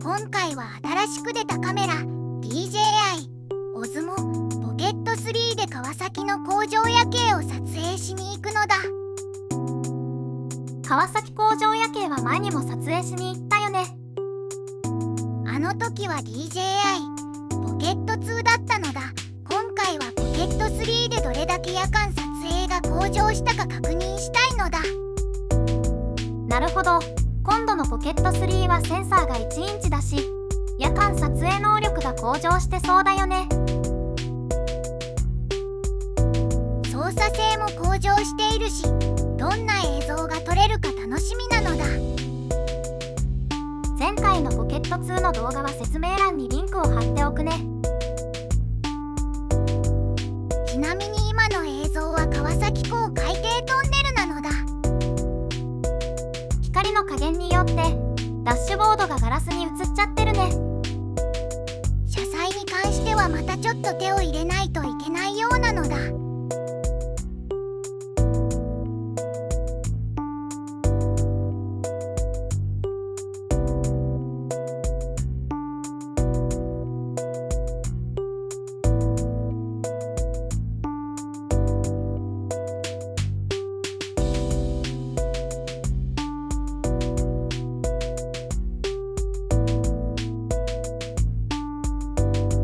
今回は新しく出たカメラ DJI Osmo Pocket 3で川崎の工場夜景を撮影しに行くのだ。川崎工場夜景は前にも撮影しに行ったよね。あの時は DJI Pocket 2だったのだ。今回は Pocket 3でどれだけ夜間撮影が向上したか確認したいのだ。なるほど。今度のポケット3はセンサーが1インチだし、夜間撮影能力が向上してそうだよね。操作性も向上しているし、どんな映像が撮れるか楽しみなのだ。前回のポケット2の動画は説明欄にリンクを貼っておくね。ちなみに今の映像は川崎港海底トンネルなのだ。光の加減によってダッシュボードがガラスに映っちゃってるね。車載に関してはまたちょっと手を入れないといけないようなのだ。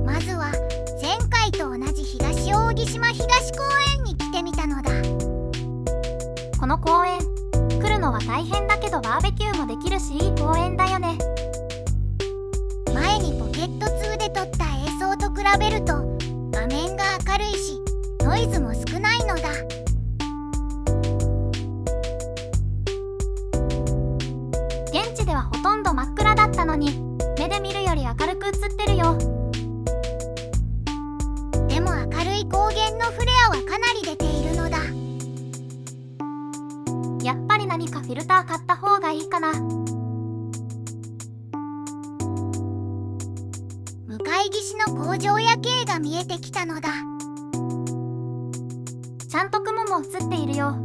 まずは前回と同じ東扇島東公園に来てみたのだ。この公園来るのは大変だけどバーベキューもできるしいい公園だよね。前にポケット2で撮った映像と比べると画面が明るいしノイズも少ないのだ。現地ではほとんど真っ暗だったのに目で見るより明るく映ってるよ。でも明るい光源のフレアはかなり出ているのだ。やっぱり何かフィルター買った方がいいかな。向かい岸の工場夜景が見えてきたのだ。ちゃんと雲も映っているよ。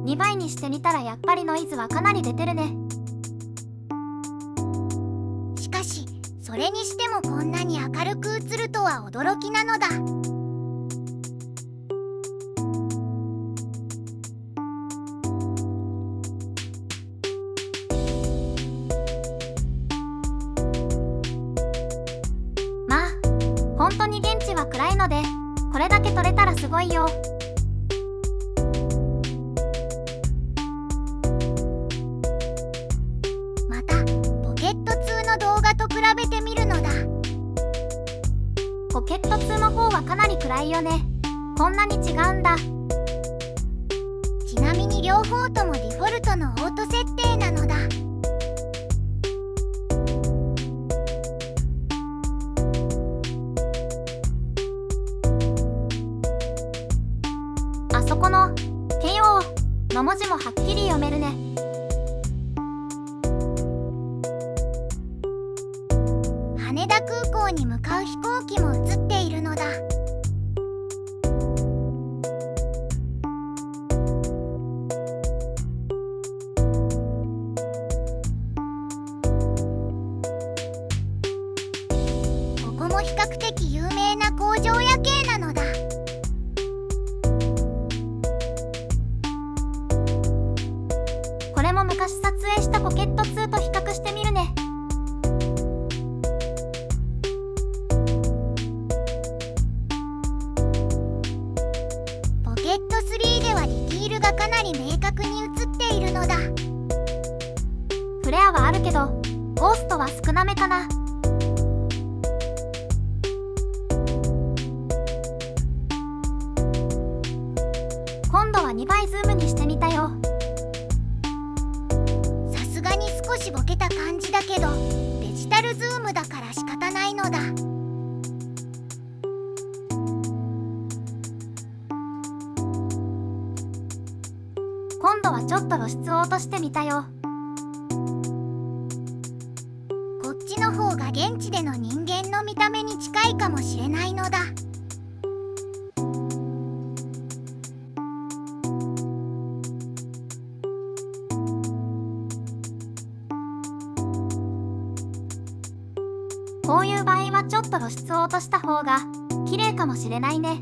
2倍にしてみたらやっぱりノイズはかなり出てるね。しかしそれにしてもこんなに明るく映るとは驚きなのだ。まあ本当に現地は暗いのでこれだけ撮れたらすごいよ。またポケット2の動画と比べてみるのだ。ポケット2の方はかなり暗いよね。こんなに違うんだ。ちなみに両方ともデフォルトのオート設定なのだ。あそこの「慶応」の文字もはっきり読めるね。羽田空港に向かう飛行機も映っているのだ。ここも比較的有名な工場夜景なのだ。これも昔撮影したポケット2と比較してみるね。ポケット3ではディティールがかなり明確に映っているのだ。フレアはあるけどゴーストは少なめかな。今度は2倍ズームにしてみたよ。さすがに少しボケた感じだけどデジタルズームだから仕方ないのだ。今度はちょっと露出を落としてみたよ。こっちの方が現地での人間の見た目に近いかもしれないのだ。湿を落とした方が綺麗かもしれないね。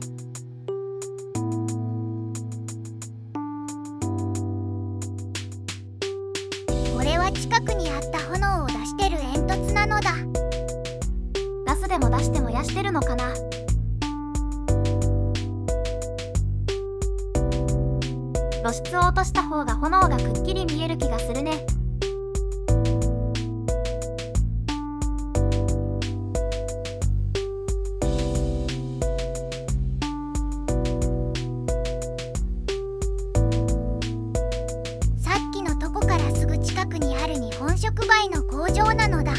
これは近くにあった炎を出してる煙突なのだ。ガスでも出して燃やしてるのかな。露出を落とした方が炎がくっきり見える気がするね。さっきのとこからすぐ近くにある日本触媒の工場なのだ。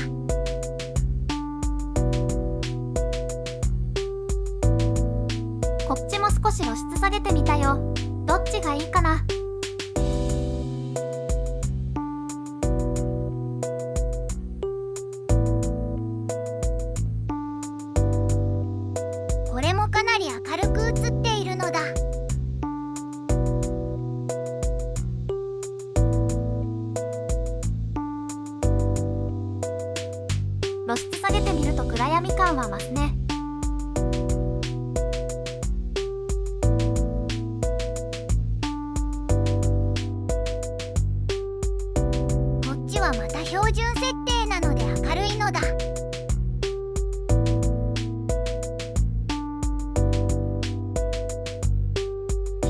こっちも少し露出下げてみたよ。どっちがいいかな。これもかなり明るく映っているのだ。露出下げてみると暗闇感は増すね。こっちはまた標準設定なので明るいのだ。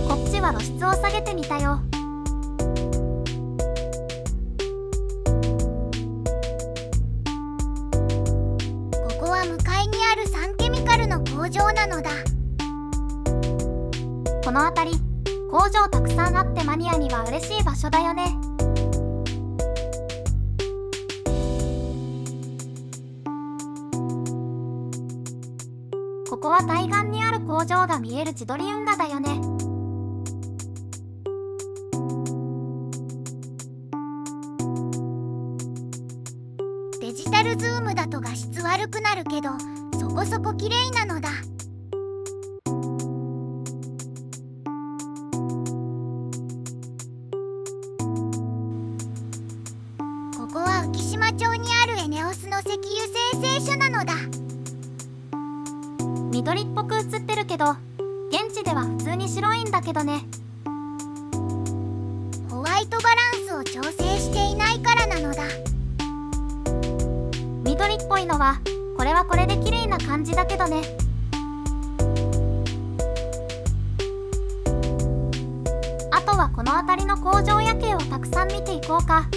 こっちは露出を下げてみたよ。ここは向かいにあるサンケミカルの工場なのだ。この辺り工場たくさんあってマニアには嬉しい場所だよね。ここは対岸にある工場が見える千鳥運河だよね。デジタルズームだと画質悪くなるけど、そこそこ綺麗なのだ。ここは浮島町にあるエネオスの石油精製所なのだ。緑っぽく映ってるけど現地では普通に白いんだけどね。ホワイトバランスを調整していないからなのだ。緑っぽいのはこれはこれで綺麗な感じだけどね。あとはこの辺りの工場夜景をたくさん見ていこうか。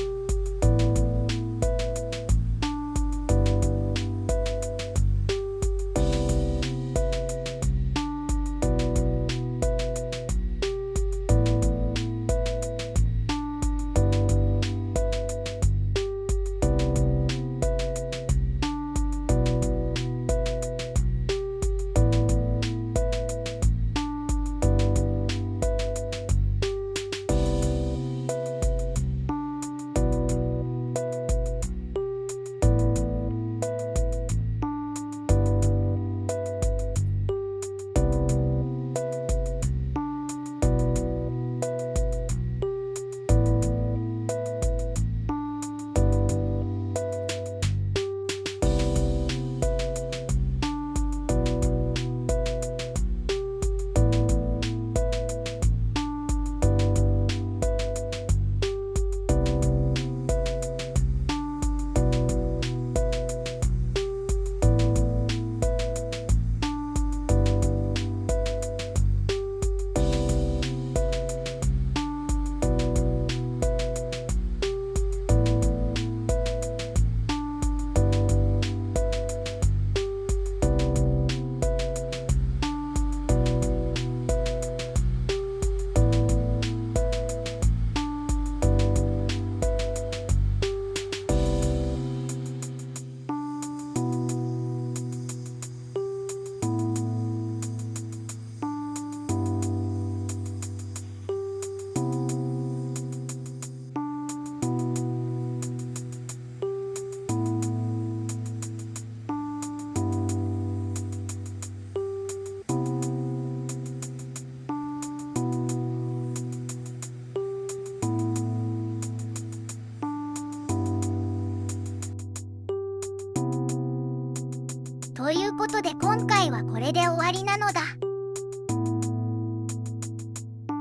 ということで今回はこれで終わりなのだ。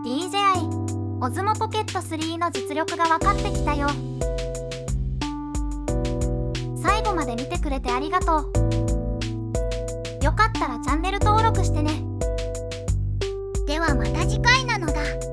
DJI オズモポケット3の実力が分かってきたよ。最後まで見てくれてありがとう。よかったらチャンネル登録してね。ではまた次回なのだ。